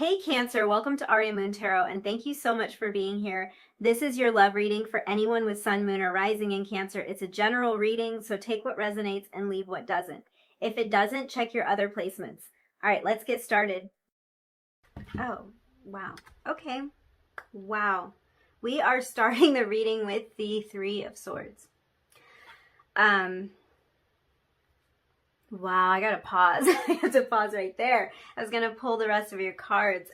Hey Cancer, welcome to Aria Moon Tarot, and thank you so much for being here. This is your love reading for anyone with Sun, Moon, or Rising in Cancer. It's a general reading, so take what resonates and leave what doesn't. If it doesn't, check your other placements. All right, let's get started. Oh, wow. Okay. Wow. We are starting the reading with the Three of Swords. Wow, I gotta pause. I have to pause right there. I was gonna pull the rest of your cards.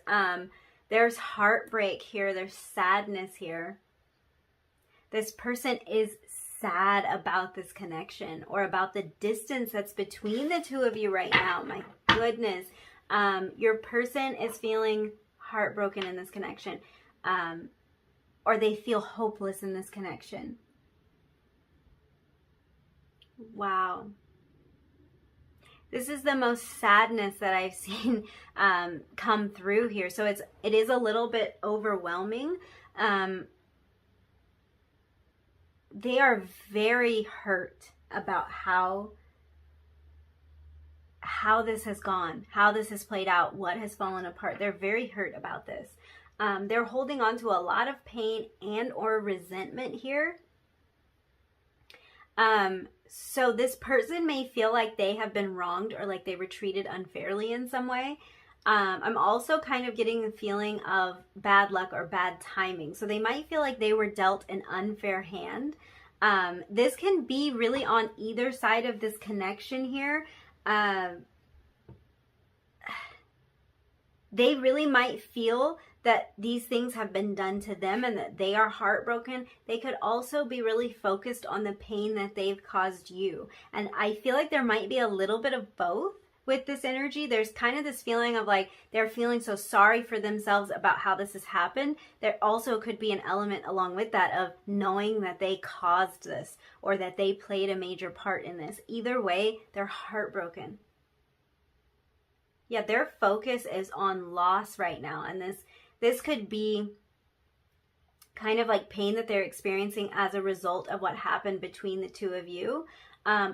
There's heartbreak here. There's sadness here. This person is sad about this connection or about the distance that's between the two of you right now. My goodness. Your person is feeling heartbroken in this connection, or they feel hopeless in this connection. Wow. This is the most sadness that I've seen come through here. So it is a little bit overwhelming. They are very hurt about how this has gone, how this has played out, what has fallen apart. They're very hurt about this. They're holding on to a lot of pain and or resentment here. So this person may feel like they have been wronged or like they were treated unfairly in some way. I'm also kind of getting the feeling of bad luck or bad timing. So they might feel like they were dealt an unfair hand. This can be really on either side of this connection here. They really might feel that these things have been done to them and that they are heartbroken. They could also be really focused on the pain that they've caused you. And I feel like there might be a little bit of both with this energy. There's kind of this feeling of like they're feeling so sorry for themselves about how this has happened. There also could be an element along with that of knowing that they caused this or that they played a major part in this. Either way, they're heartbroken. Yeah, their focus is on loss right now. And this could be kind of like pain that they're experiencing as a result of what happened between the two of you.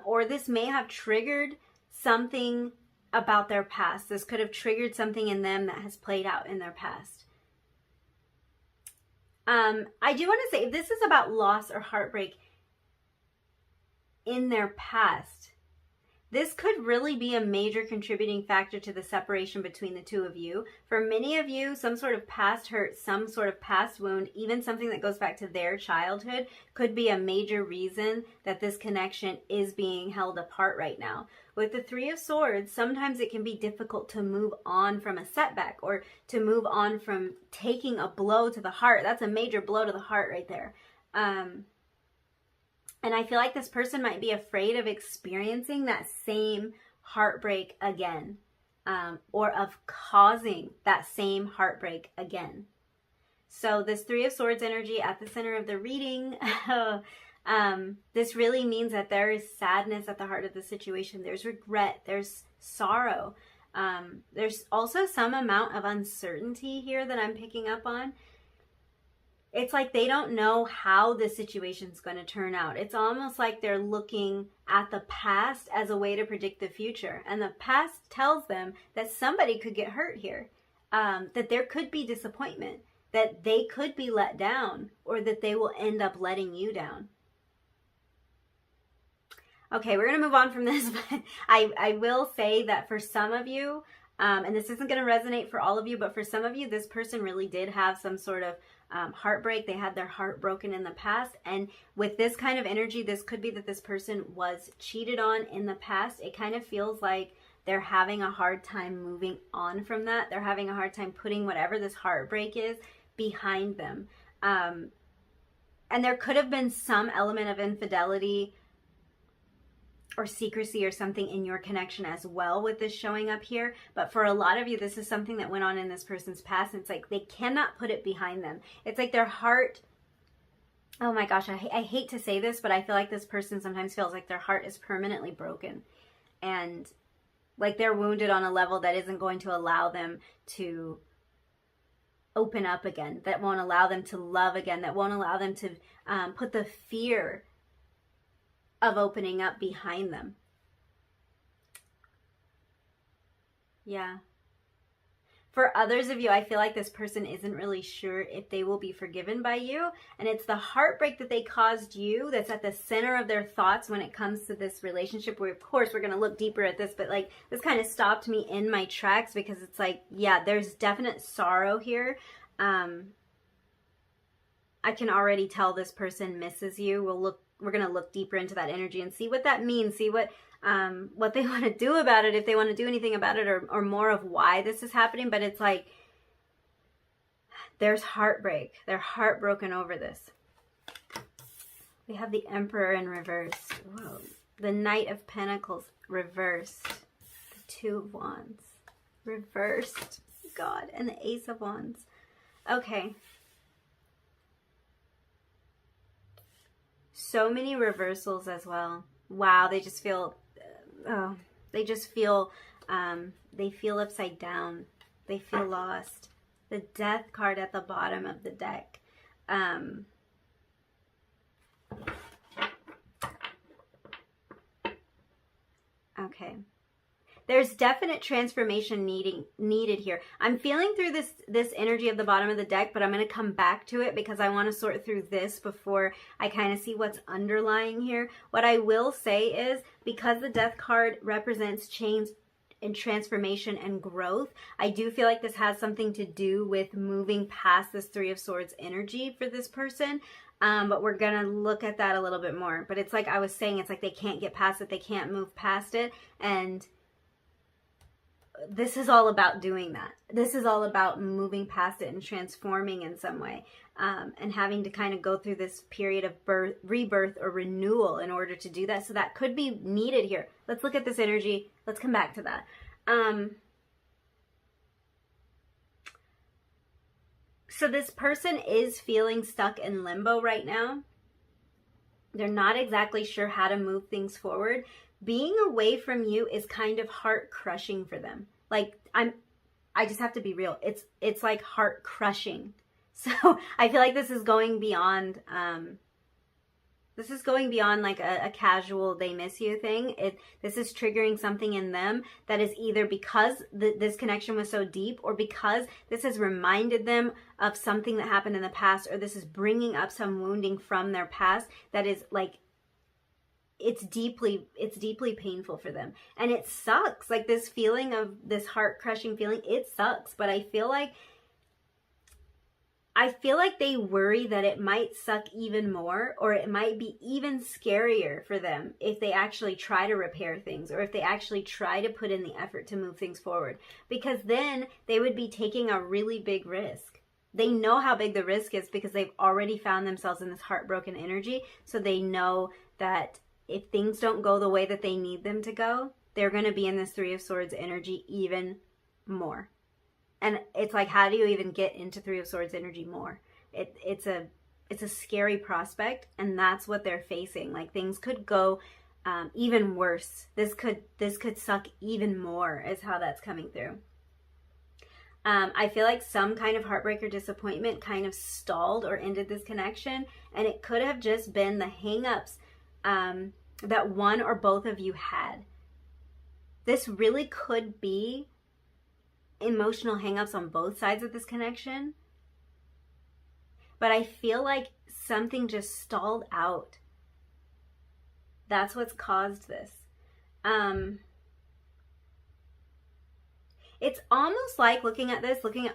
Or this may have triggered something about their past. This could have triggered something in them that has played out in their past. I do want to say, if this is about loss or heartbreak in their past, this could really be a major contributing factor to the separation between the two of you. For many of you, some sort of past hurt, some sort of past wound, even something that goes back to their childhood could be a major reason that this connection is being held apart right now. With the Three of Swords, sometimes it can be difficult to move on from a setback or to move on from taking a blow to the heart. That's a major blow to the heart right there. And I feel like this person might be afraid of experiencing that same heartbreak again, or of causing that same heartbreak again. So this Three of Swords energy at the center of the reading, this really means that there is sadness at the heart of the situation. There's regret, there's sorrow. There's also some amount of uncertainty here that I'm picking up on. It's like they don't know how the situation's going to turn out. It's almost like they're looking at the past as a way to predict the future. And the past tells them that somebody could get hurt here, that there could be disappointment, that they could be let down, or that they will end up letting you down. Okay, we're going to move on from this, but I will say that for some of you, and this isn't going to resonate for all of you, but for some of you, this person really did have some sort of heartbreak. They had their heart broken in the past. And with this kind of energy, this could be that this person was cheated on in the past. It kind of feels like they're having a hard time moving on from that. They're having a hard time putting whatever this heartbreak is behind them. And there could have been some element of infidelity or secrecy or something in your connection as well with this showing up here. But for a lot of you, this is something that went on in this person's past. And it's like they cannot put it behind them. It's like their heart, oh my gosh, I hate to say this, but I feel like this person sometimes feels like their heart is permanently broken. And like they're wounded on a level that isn't going to allow them to open up again, that won't allow them to love again, that won't allow them to put the fear of opening up behind them. Yeah. For others of you, I feel like this person isn't really sure if they will be forgiven by you. And it's the heartbreak that they caused you that's at the center of their thoughts when it comes to this relationship. Where, of course, we're going to look deeper at this. But like, this kind of stopped me in my tracks because it's like, yeah, there's definite sorrow here. I can already tell this person misses you. We're going to look deeper into that energy and see what that means. See what they want to do about it, if they want to do anything about it, or more of why this is happening. But it's like, there's heartbreak. They're heartbroken over this. We have the Emperor in reverse. Whoa. The Knight of Pentacles reversed. The Two of Wands reversed. God. And the Ace of Wands. Okay. So many reversals as well. Wow, they just feel, they feel upside down. They feel lost. The Death card at the bottom of the deck. Okay. There's definite transformation needed here. I'm feeling through this energy of the bottom of the deck, but I'm going to come back to it because I want to sort through this before I kind of see what's underlying here. What I will say is, because the Death card represents change and transformation and growth, I do feel like this has something to do with moving past this Three of Swords energy for this person. But we're going to look at that a little bit more. But it's like I was saying, it's like they can't get past it. They can't move past it. And this is all about doing that. This is all about moving past it and transforming in some way, and having to kind of go through this period of rebirth or renewal in order to do that. So that could be needed here. Let's look at this energy. Let's come back to that. So this person is feeling stuck in limbo right now. They're not exactly sure how to move things forward. Being away from you is kind of heart crushing for them. Like, I just have to be real. It's like heart crushing. So I feel like this is going beyond, like a casual they miss you thing. This is triggering something in them that is either because this connection was so deep, or because this has reminded them of something that happened in the past, or this is bringing up some wounding from their past that is like, it's deeply painful for them. And it sucks. Like, this feeling of this heart crushing feeling, it sucks. But I feel like they worry that it might suck even more, or it might be even scarier for them if they actually try to repair things, or if they actually try to put in the effort to move things forward, because then they would be taking a really big risk. They know how big the risk is because they've already found themselves in this heartbroken energy. So they know that if things don't go the way that they need them to go, they're going to be in this Three of Swords energy even more. And it's like, how do you even get into Three of Swords energy more? It's a scary prospect, and that's what they're facing. Like, things could go even worse. This could suck even more, is how that's coming through. I feel like some kind of heartbreak or disappointment kind of stalled or ended this connection, and it could have just been the hang-ups that one or both of you had. This really could be emotional hang-ups on both sides of this connection. But I feel like something just stalled out. That's what's caused this. It's almost like looking at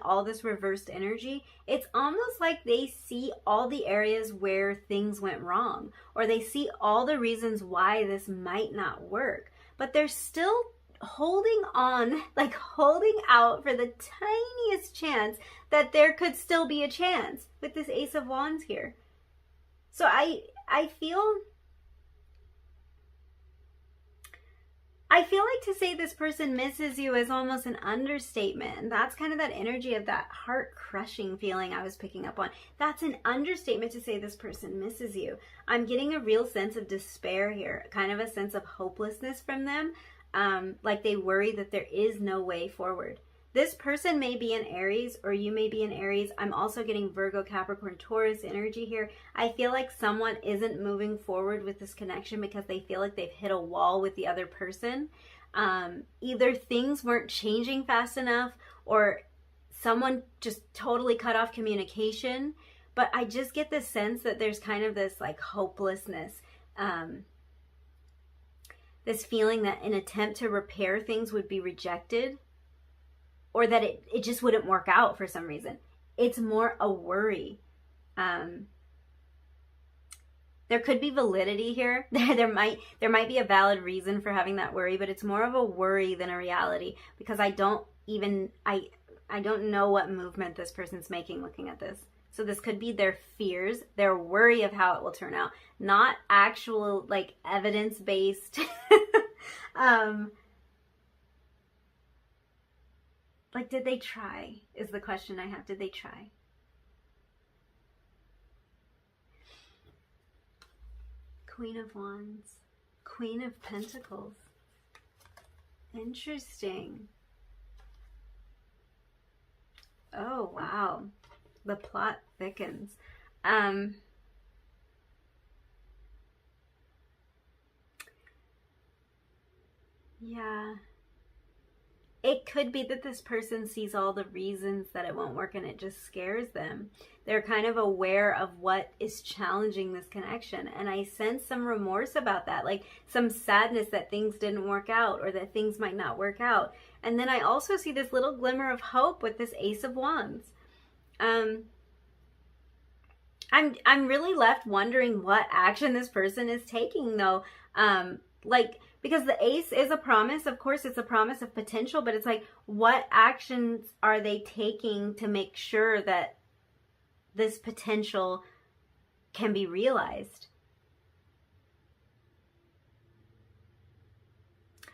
all this reversed energy, it's almost like they see all the areas where things went wrong, or they see all the reasons why this might not work, but they're still holding on, like holding out for the tiniest chance that there could still be a chance with this Ace of Wands here. So I feel like to say this person misses you is almost an understatement. And that's kind of that energy of that heart-crushing feeling I was picking up on. That's an understatement to say this person misses you. I'm getting a real sense of despair here, kind of a sense of hopelessness from them. Like they worry that there is no way forward. This person may be an Aries, or you may be an Aries. I'm also getting Virgo, Capricorn, Taurus energy here. I feel like someone isn't moving forward with this connection because they feel like they've hit a wall with the other person. Either things weren't changing fast enough, or someone just totally cut off communication. But I just get the sense that there's kind of this like hopelessness, this feeling that an attempt to repair things would be rejected, or that it just wouldn't work out for some reason. It's more a worry. There could be validity here. There might be a valid reason for having that worry, but it's more of a worry than a reality, because I don't know what movement this person's making looking at this. So this could be their fears, their worry of how it will turn out, not actual like evidence-based like, did they try is the question I have. Did they try? Queen of Wands, Queen of Pentacles. Interesting. Oh, wow. The plot thickens. Yeah. It could be that this person sees all the reasons that it won't work and it just scares them. They're kind of aware of what is challenging this connection. And I sense some remorse about that, like some sadness that things didn't work out or that things might not work out. And then I also see this little glimmer of hope with this Ace of Wands. I'm really left wondering what action this person is taking though. Because the Ace is a promise. Of course, it's a promise of potential, but it's like, what actions are they taking to make sure that this potential can be realized?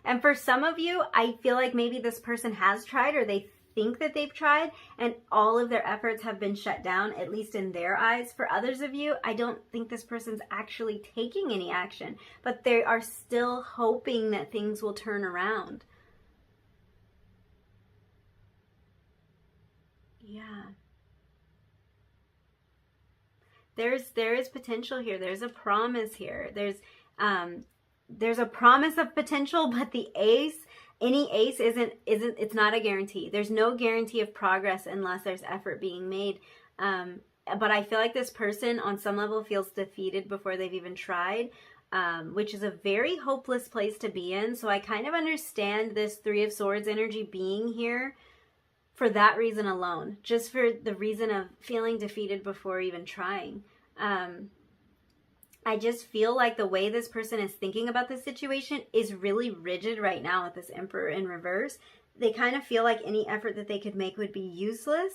And for some of you, I feel like maybe this person has tried, or they think that they've tried, and all of their efforts have been shut down, at least in their eyes. For others of you, I don't think this person's actually taking any action, but they are still hoping that things will turn around. Yeah. There is potential here. There's a promise here. There's a promise of potential, but the Ace, any Ace it's not a guarantee. There's no guarantee of progress unless there's effort being made. But I feel like this person on some level feels defeated before they've even tried, which is a very hopeless place to be in. So I kind of understand this Three of Swords energy being here for that reason alone, just for the reason of feeling defeated before even trying. I just feel like the way this person is thinking about this situation is really rigid right now with this Emperor in reverse. They kind of feel like any effort that they could make would be useless.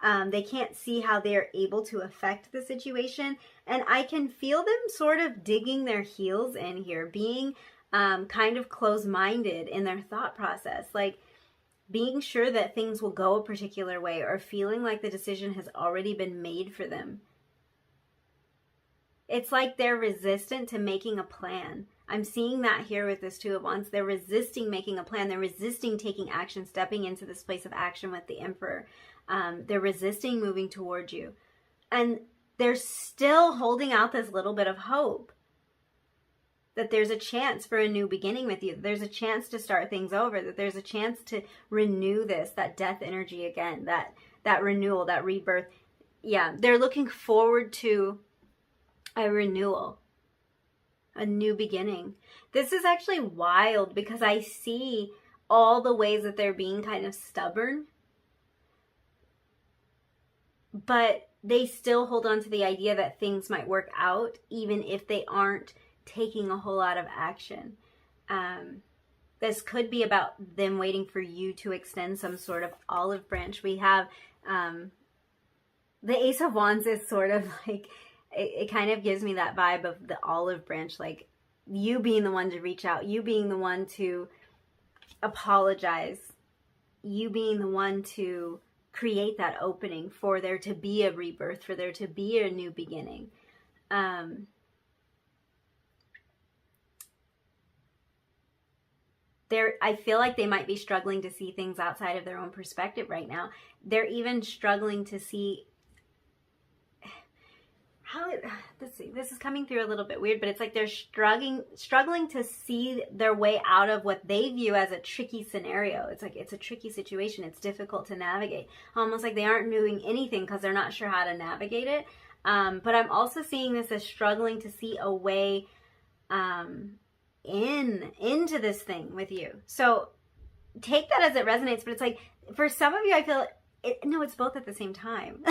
They can't see how they're able to affect the situation. And I can feel them sort of digging their heels in here, being kind of closed-minded in their thought process. Like being sure that things will go a particular way, or feeling like the decision has already been made for them. It's like they're resistant to making a plan. I'm seeing that here with this Two of Wands. They're resisting making a plan. They're resisting taking action, stepping into this place of action with the Emperor. They're resisting moving towards you. And they're still holding out this little bit of hope that there's a chance for a new beginning with you. There's a chance to start things over. That there's a chance to renew that death energy again. That renewal, that rebirth. Yeah, they're looking forward to a renewal, a new beginning. This is actually wild because I see all the ways that they're being kind of stubborn, but they still hold on to the idea that things might work out even if they aren't taking a whole lot of action. This could be about them waiting for you to extend some sort of olive branch. We have the Ace of Wands is sort of like, it kind of gives me that vibe of the olive branch, like you being the one to reach out, you being the one to apologize, you being the one to create that opening for there to be a rebirth, for there to be a new beginning. I feel like they might be struggling to see things outside of their own perspective right now. They're even struggling to see, let's see, this is coming through a little bit weird, but it's like they're struggling to see their way out of what they view as a tricky scenario. It's like it's a tricky situation. It's difficult to navigate. Almost like they aren't doing anything because they're not sure how to navigate it. But I'm also seeing this as struggling to see a way into this thing with you. So take that as it resonates, but it's like for some of you, I feel no, it's both at the same time.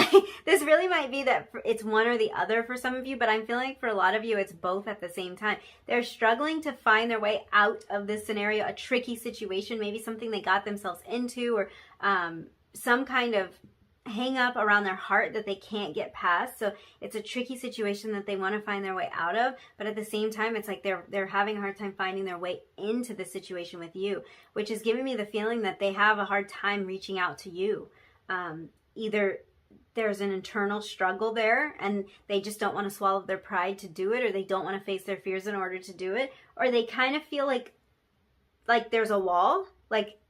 This really might be that it's one or the other for some of you, but I'm feeling like for a lot of you, it's both at the same time. They're struggling to find their way out of this scenario, a tricky situation, maybe something they got themselves into, or some kind of hang up around their heart that they can't get past. So it's a tricky situation that they want to find their way out of, but at the same time, it's like they're having a hard time finding their way into the situation with you, which is giving me the feeling that they have a hard time reaching out to you. Either there's an internal struggle there and they just don't want to swallow their pride to do it, or they don't want to face their fears in order to do it, or they kind of feel like there's a wall, like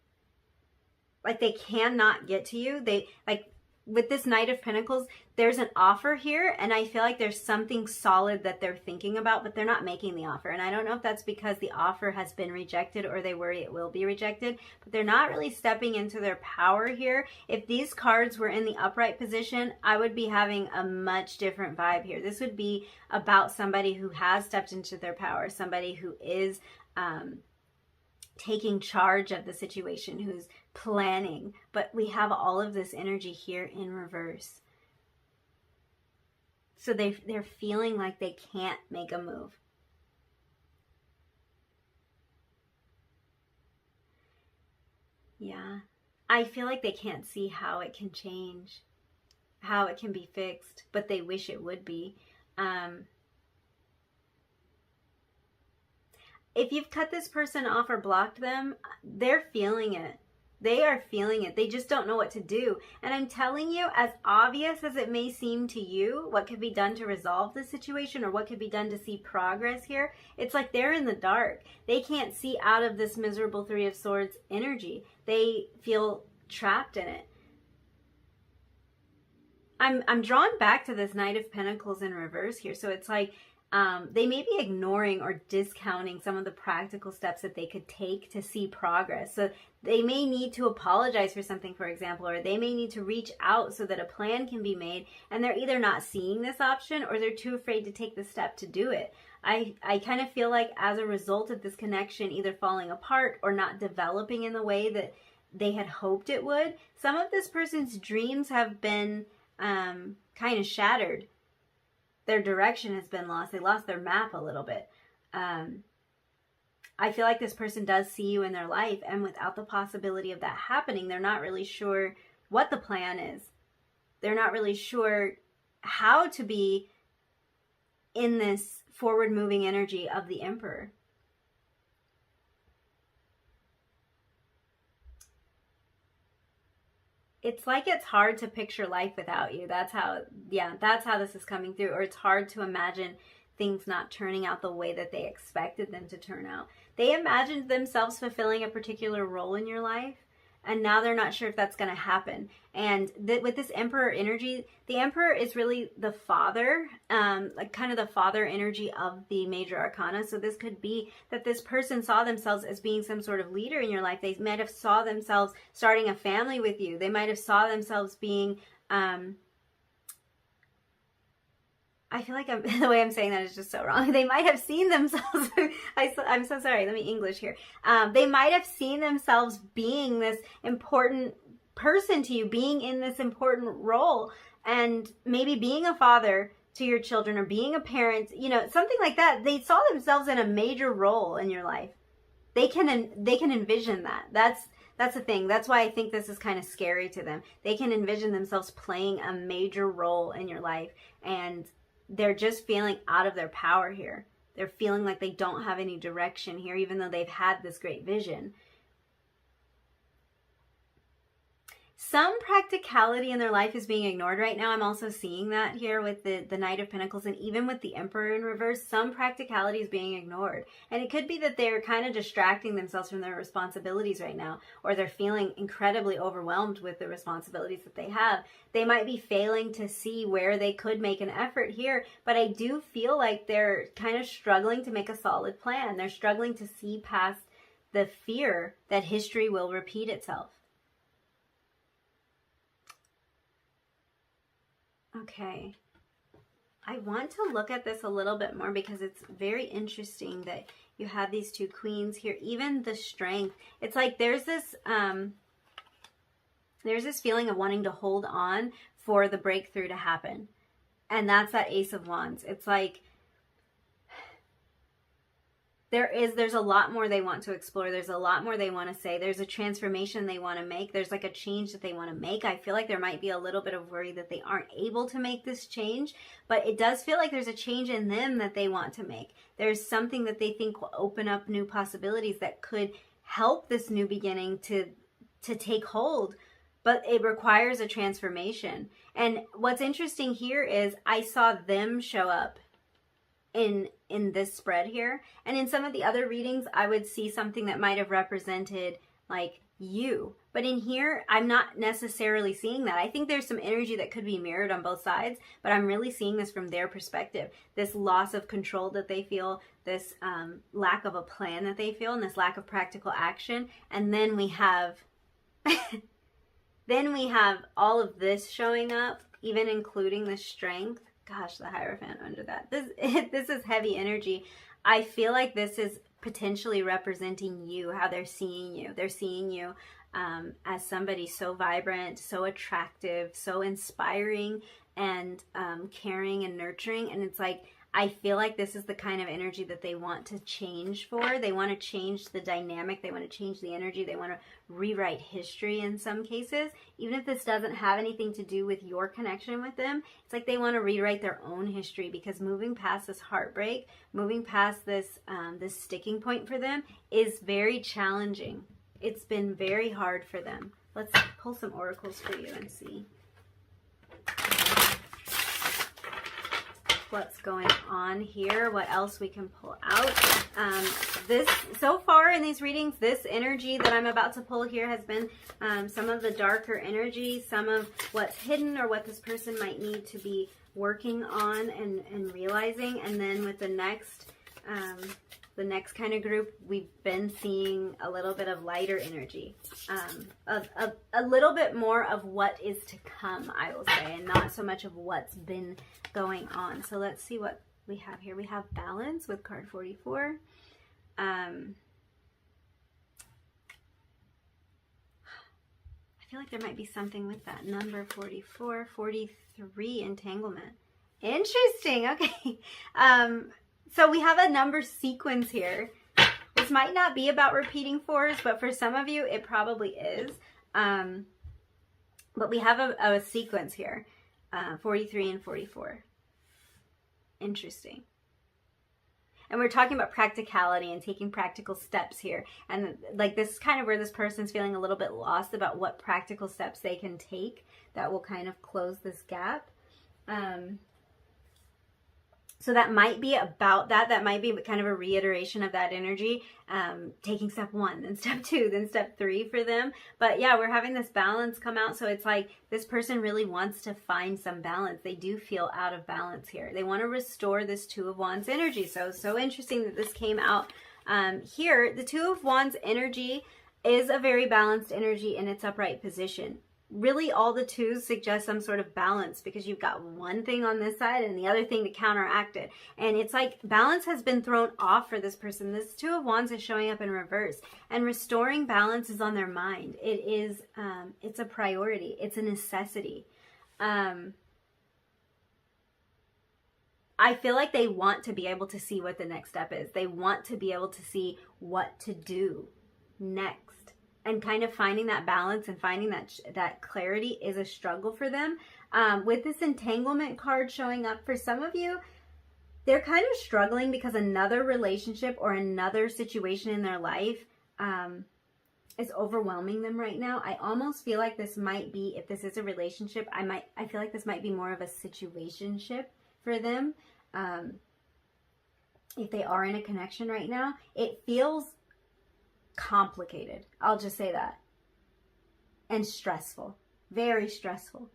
they cannot get to you. They like with this Knight of Pentacles, there's an offer here, and I feel like there's something solid that they're thinking about, but they're not making the offer. And I don't know if that's because the offer has been rejected or they worry it will be rejected, but they're not really stepping into their power here. If these cards were in the upright position, I would be having a much different vibe here. This would be about somebody who has stepped into their power, somebody who is taking charge of the situation, who's planning, but we have all of this energy here in reverse. So they're feeling like they can't make a move. Yeah. I feel like they can't see how it can change, how it can be fixed, but they wish it would be. If you've cut this person off or blocked them, they're feeling it. They are feeling it. They just don't know what to do. And I'm telling you, as obvious as it may seem to you, what could be done to resolve the situation or what could be done to see progress here, it's like they're in the dark. They can't see out of this miserable Three of Swords energy. They feel trapped in it. I'm drawn back to this Knight of Pentacles in reverse here. So it's like they may be ignoring or discounting some of the practical steps that they could take to see progress. So they may need to apologize for something, for example, or they may need to reach out so that a plan can be made, and they're either not seeing this option or they're too afraid to take the step to do it. I kind of feel like as a result of this connection either falling apart or not developing in the way that they had hoped it would, some of this person's dreams have been kind of shattered. Their direction has been lost. They lost their map a little bit. I feel like this person does see you in their life, and without the possibility of that happening, they're not really sure what the plan is. They're not really sure how to be in this forward-moving energy of the Emperor. It's like it's hard to picture life without you. That's how this is coming through. Or it's hard to imagine things not turning out the way that they expected them to turn out. They imagined themselves fulfilling a particular role in your life, and now they're not sure if that's going to happen. And with this Emperor energy, the Emperor is really the father, like kind of the father energy of the major arcana. So this could be that this person saw themselves as being some sort of leader in your life. They might have saw themselves starting a family with you. They might have saw themselves being, I feel like the way I'm saying that is just so wrong. They might have seen themselves, I'm so sorry, let me English here. They might have seen themselves being this important person to you, being in this important role, and maybe being a father to your children or being a parent, you know, something like that. They saw themselves in a major role in your life. They can envision that. That's the thing. That's why I think this is kind of scary to them. They can envision themselves playing a major role in your life, and they're just feeling out of their power here. They're feeling like they don't have any direction here, even though they've had this great vision. some practicality in their life is being ignored right now. I'm also seeing that here with the Knight of Pentacles, and even with the Emperor in reverse, some practicality is being ignored. And it could be that they're kind of distracting themselves from their responsibilities right now, or they're feeling incredibly overwhelmed with the responsibilities that they have. They might be failing to see where they could make an effort here, but I do feel like they're kind of struggling to make a solid plan. They're struggling to see past the fear that history will repeat itself. Okay, I want to look at this a little bit more because it's very interesting that you have these two queens here. Even the strength, it's like there's this feeling of wanting to hold on for the breakthrough to happen. And that's that Ace of Wands. It's like there's a lot more they want to explore. There's a lot more they want to say. There's a transformation they want to make. There's like a change that they want to make. I feel like there might be a little bit of worry that they aren't able to make this change, but it does feel like there's a change in them that they want to make. There's something that they think will open up new possibilities that could help this new beginning to take hold, but it requires a transformation. And what's interesting here is I saw them show up in this spread here, and in some of the other readings I would see something that might have represented like you, but in here I'm not necessarily seeing that. I think there's some energy that could be mirrored on both sides, but I'm really seeing this from their perspective, this loss of control that they feel, this lack of a plan that they feel, and this lack of practical action. And then we have then we have all of this showing up, even including the strength. Gosh, the Hierophant under that. This is heavy energy. I feel like this is potentially representing you, how they're seeing you. They're seeing you as somebody so vibrant, so attractive, so inspiring, and caring and nurturing. And it's like, I feel like this is the kind of energy that they want to change for. They want to change the dynamic. They want to change the energy. They want to rewrite history in some cases. Even if this doesn't have anything to do with your connection with them, it's like they want to rewrite their own history, because moving past this heartbreak, moving past this, this sticking point for them is very challenging. It's been very hard for them. Let's pull some oracles for you and see what's going on here, what else we can pull out. This, so far in these readings, this energy that I'm about to pull here has been some of the darker energy, some of what's hidden or what this person might need to be working on and realizing. And then with the next kind of group, we've been seeing a little bit of lighter energy, a little bit more of what is to come, I will say, and not so much of what's been going on. So let's see what we have here. We have balance with card 44. I feel like there might be something with that number 44, 43, entanglement. Interesting. Okay. So we have a number sequence here. This might not be about repeating fours, but for some of you, it probably is. But we have a sequence here, 43 and 44. Interesting. And we're talking about practicality and taking practical steps here. And like this is kind of where this person's feeling a little bit lost about what practical steps they can take that will kind of close this gap. So that might be about that. That might be kind of a reiteration of that energy, taking step 1, then step 2, then step 3 for them. But yeah, we're having this balance come out. So it's like this person really wants to find some balance. They do feel out of balance here. They want to restore this 2 of Wands energy. So interesting that this came out here. The 2 of Wands energy is a very balanced energy in its upright position. Really, all the 2s suggest some sort of balance, because you've got one thing on this side and the other thing to counteract it. And it's like balance has been thrown off for this person. This 2 of Wands is showing up in reverse, and restoring balance is on their mind. It is, it's a priority. It's a necessity. I feel like they want to be able to see what the next step is. They want to be able to see what to do next. And kind of finding that balance and finding that clarity is a struggle for them. With this entanglement card showing up for some of you, they're kind of struggling because another relationship or another situation in their life is overwhelming them right now. I almost feel like this might be, if this is a relationship, I feel like this might be more of a situationship for them. If they are in a connection right now, it feels complicated. I'll just say that. And stressful. Very stressful.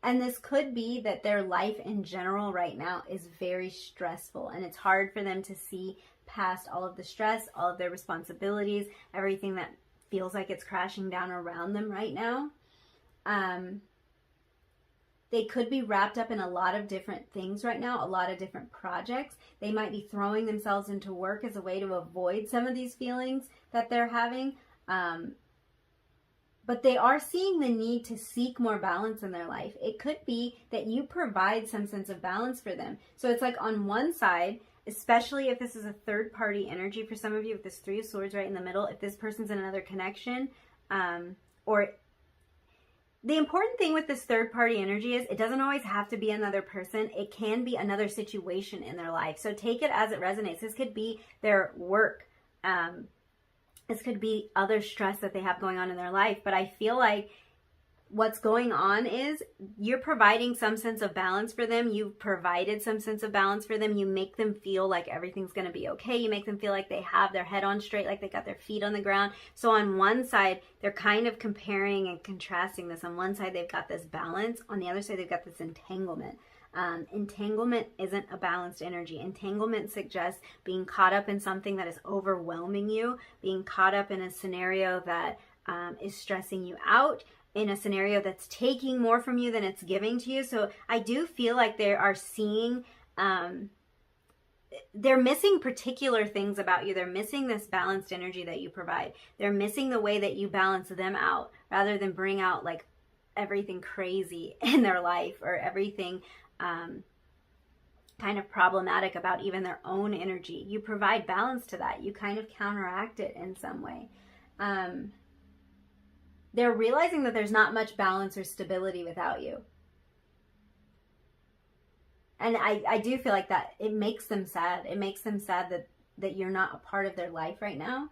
And this could be that their life in general right now is very stressful, and it's hard for them to see past all of the stress, all of their responsibilities, everything that feels like it's crashing down around them right now. They could be wrapped up in a lot of different things right now, a lot of different projects. They might be throwing themselves into work as a way to avoid some of these feelings that they're having. But they are seeing the need to seek more balance in their life. It could be that you provide some sense of balance for them. So it's like on one side, especially if this is a third party energy for some of you, with this Three of Swords right in the middle, if this person's in another connection, or the important thing with this third party energy is it doesn't always have to be another person. It can be another situation in their life. So take it as it resonates. This could be their work. This could be other stress that they have going on in their life. But I feel like what's going on is you're providing some sense of balance for them. You've provided some sense of balance for them. You make them feel like everything's going to be okay. You make them feel like they have their head on straight, like they got their feet on the ground. So on one side, they're kind of comparing and contrasting this. On one side, they've got this balance. On the other side, they've got this entanglement. Entanglement isn't a balanced energy. Entanglement suggests being caught up in something that is overwhelming you, being caught up in a scenario that is stressing you out, in a scenario that's taking more from you than it's giving to you. So I do feel like they are seeing, they're missing particular things about you. They're missing this balanced energy that you provide. They're missing the way that you balance them out rather than bring out like everything crazy in their life or everything kind of problematic about even their own energy. You provide balance to that. You kind of counteract it in some way. They're realizing that there's not much balance or stability without you. And I do feel like that it makes them sad. It makes them sad that you're not a part of their life right now.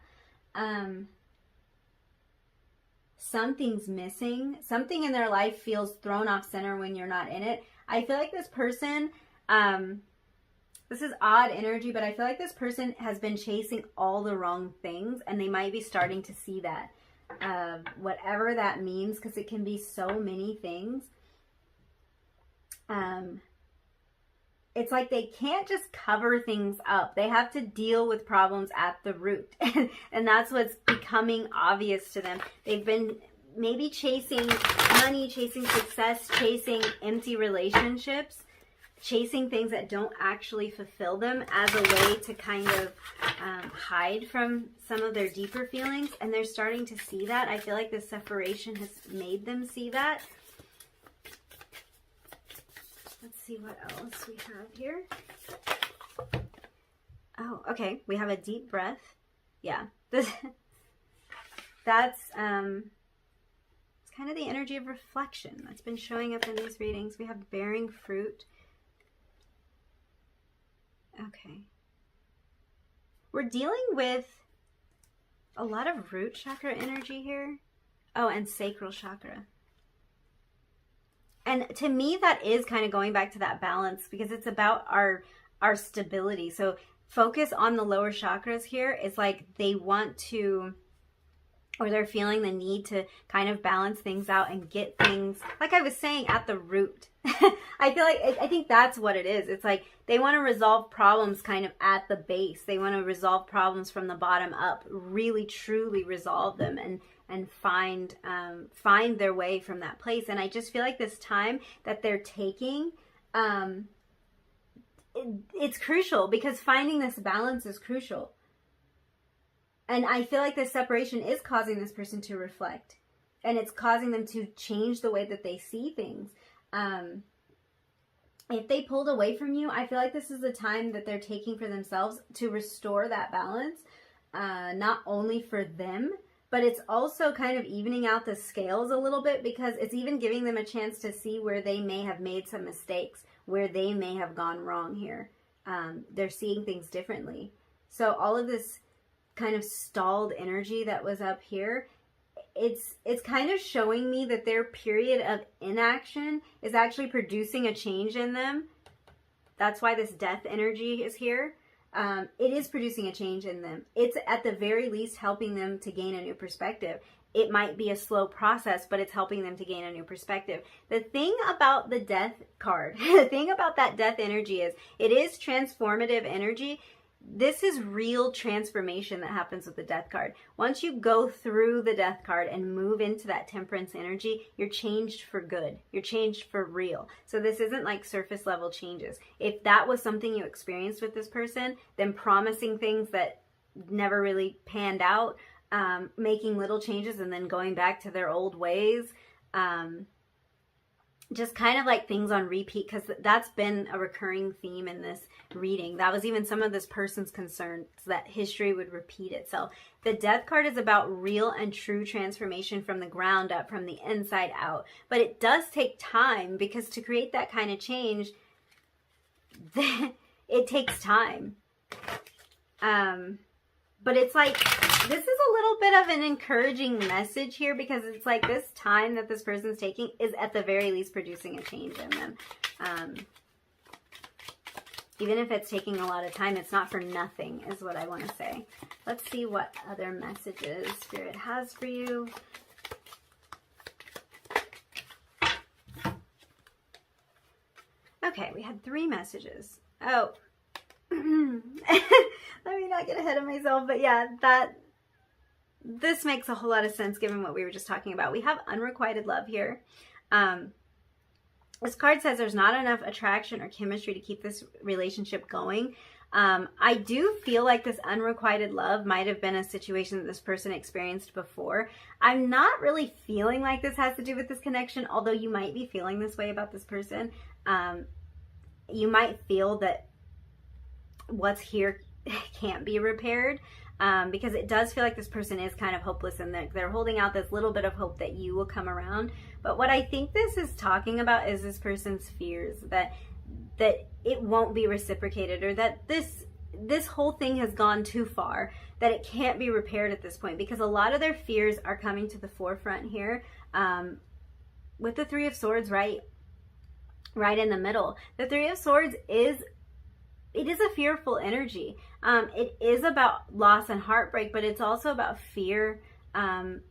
Something's missing. Something in their life feels thrown off center when you're not in it. I feel like this person, this is odd energy, but I feel like this person has been chasing all the wrong things, and they might be starting to see that. Whatever that means, because it can be so many things. It's like they can't just cover things up. They have to deal with problems at the root. And that's what's becoming obvious to them. They've been maybe chasing money, chasing success, chasing empty relationships, chasing things that don't actually fulfill them as a way to kind of hide from some of their deeper feelings. And they're starting to see that. I feel like this separation has made them see that. Let's see what else we have here. Oh, okay. We have a deep breath. Yeah. That's it's kind of the energy of reflection that's been showing up in these readings. We have bearing fruit. Okay. We're dealing with a lot of root chakra energy here. Oh, and sacral chakra. And to me, that is kind of going back to that balance, because it's about our stability. So focus on the lower chakras here. It's like they want to, or they're feeling the need to kind of balance things out and get things, like I was saying, at the root. I think that's what it is. It's like they want to resolve problems kind of at the base. They want to resolve problems from the bottom up, really truly resolve them and find their way from that place. And I just feel like this time that they're taking, it's crucial, because finding this balance is crucial. And I feel like this separation is causing this person to reflect, and it's causing them to change the way that they see things. If they pulled away from you, I feel like this is the time that they're taking for themselves to restore that balance, not only for them, but it's also kind of evening out the scales a little bit, because it's even giving them a chance to see where they may have made some mistakes, where they may have gone wrong here. They're seeing things differently. So all of this kind of stalled energy that was up here, it's kind of showing me that their period of inaction is actually producing a change in them. That's why this death energy is here. It is producing a change in them. It's at the very least helping them to gain a new perspective. It might be a slow process, but it's helping them to gain a new perspective. The thing about the death card, the thing about that death energy is it is transformative energy. This is real transformation that happens with the death card. Once you go through the death card and move into that temperance energy, you're changed for good. You're changed for real. So this isn't like surface level changes. If that was something you experienced with this person, then promising things that never really panned out, making little changes and then going back to their old ways, just kind of like things on repeat, because that's been a recurring theme in this reading. That was even some of this person's concerns, that history would repeat itself. The death card is about real and true transformation from the ground up, from the inside out. But it does take time, because to create that kind of change, it takes time. But it's like, this is a little bit of an encouraging message here, because it's like this time that this person's taking is at the very least producing a change in them. Even if it's taking a lot of time, it's not for nothing, is what I want to say. Let's see what other messages Spirit has for you. Okay, we had 3 messages. Oh, let me not get ahead of myself, but yeah, this makes a whole lot of sense given what we were just talking about. We have unrequited love here. This card says there's not enough attraction or chemistry to keep this relationship going. I do feel like this unrequited love might have been a situation that this person experienced before. I'm not really feeling like this has to do with this connection, although you might be feeling this way about this person. You might feel that what's here can't be repaired, because it does feel like this person is kind of hopeless, and they're holding out this little bit of hope that you will come around. But what I think this is talking about is this person's fears that it won't be reciprocated, or that this whole thing has gone too far, that it can't be repaired at this point, because a lot of their fears are coming to the forefront here, with the 3 of Swords right in the middle. The 3 of Swords is a fearful energy. It is about loss and heartbreak, but it's also about fear, that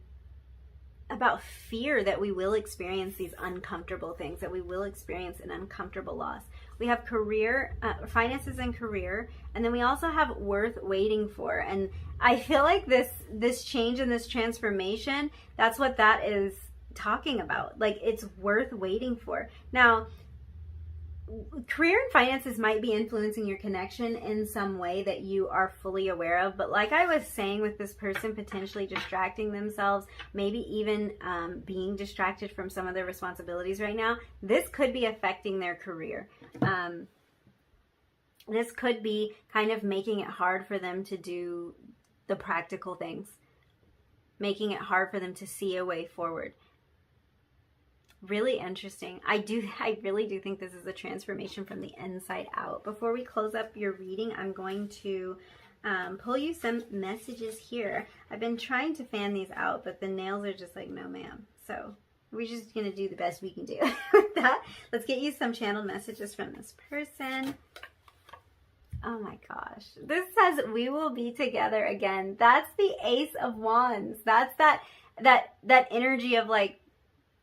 we will experience these uncomfortable things, that we will experience an uncomfortable loss. We have career, finances and career, and then we also have worth waiting for. And I feel like this change and this transformation, that's what that is talking about. Like, it's worth waiting for. Now, career and finances might be influencing your connection in some way that you are fully aware of, but like I was saying, with this person potentially distracting themselves, maybe even being distracted from some of their responsibilities right now, this could be affecting their career. This could be kind of making it hard for them to do the practical things, making it hard for them to see a way forward. Really interesting. I really do think this is a transformation from the inside out. Before we close up your reading, I'm going to pull you some messages here. I've been trying to fan these out, but the nails are just like, no ma'am. So we're just going to do the best we can do with that. Let's get you some channeled messages from this person. Oh my gosh. This says, we will be together again. That's the Ace of Wands. That's that energy of like,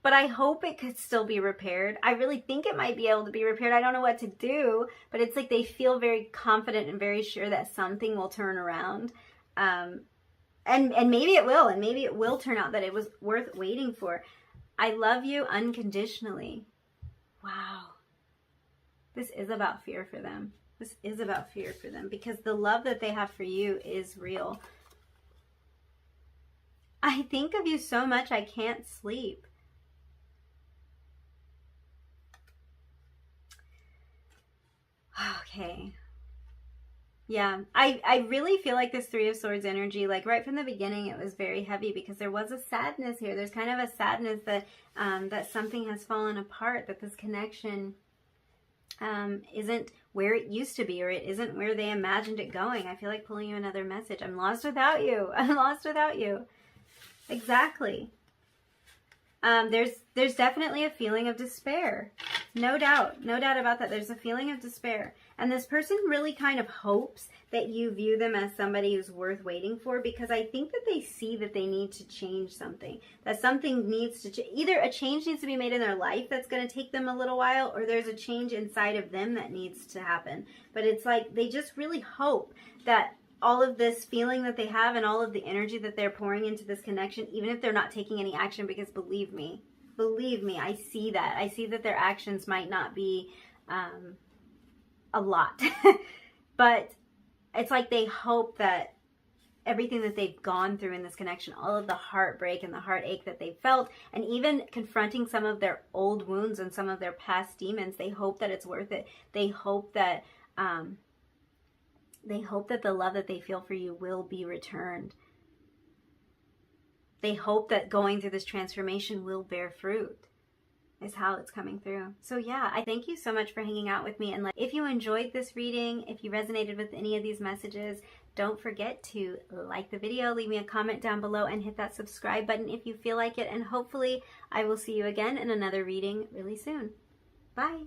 but I hope it could still be repaired. I really think it might be able to be repaired. I don't know what to do, but it's like they feel very confident and very sure that something will turn around. And maybe it will, and maybe it will turn out that it was worth waiting for. I love you unconditionally. Wow. This is about fear for them. This is about fear for them, because the love that they have for you is real. I think of you so much I can't sleep. Okay. Yeah, I really feel like this 3 of Swords energy, like right from the beginning, it was very heavy, because there was a sadness here. There's kind of a sadness that that something has fallen apart, that this connection isn't where it used to be, or it isn't where they imagined it going. I feel like pulling you another message. I'm lost without you. I'm lost without you. Exactly. There's definitely a feeling of despair. No doubt about that. There's a feeling of despair. And this person really kind of hopes that you view them as somebody who's worth waiting for, because I think that they see that they need to change something. That something needs to either a change needs to be made in their life that's going to take them a little while, or there's a change inside of them that needs to happen. But it's like they just really hope that all of this feeling that they have and all of the energy that they're pouring into this connection, even if they're not taking any action, because believe me, I see that. I see that their actions might not be a lot. But it's like they hope that everything that they've gone through in this connection, all of the heartbreak and the heartache that they felt, and even confronting some of their old wounds and some of their past demons, they hope that it's worth it. They hope that the love that they feel for you will be returned. They hope that going through this transformation will bear fruit, is how it's coming through. So yeah, I thank you so much for hanging out with me. And if you enjoyed this reading, if you resonated with any of these messages, don't forget to like the video, leave me a comment down below, and hit that subscribe button if you feel like it. And hopefully I will see you again in another reading really soon. Bye.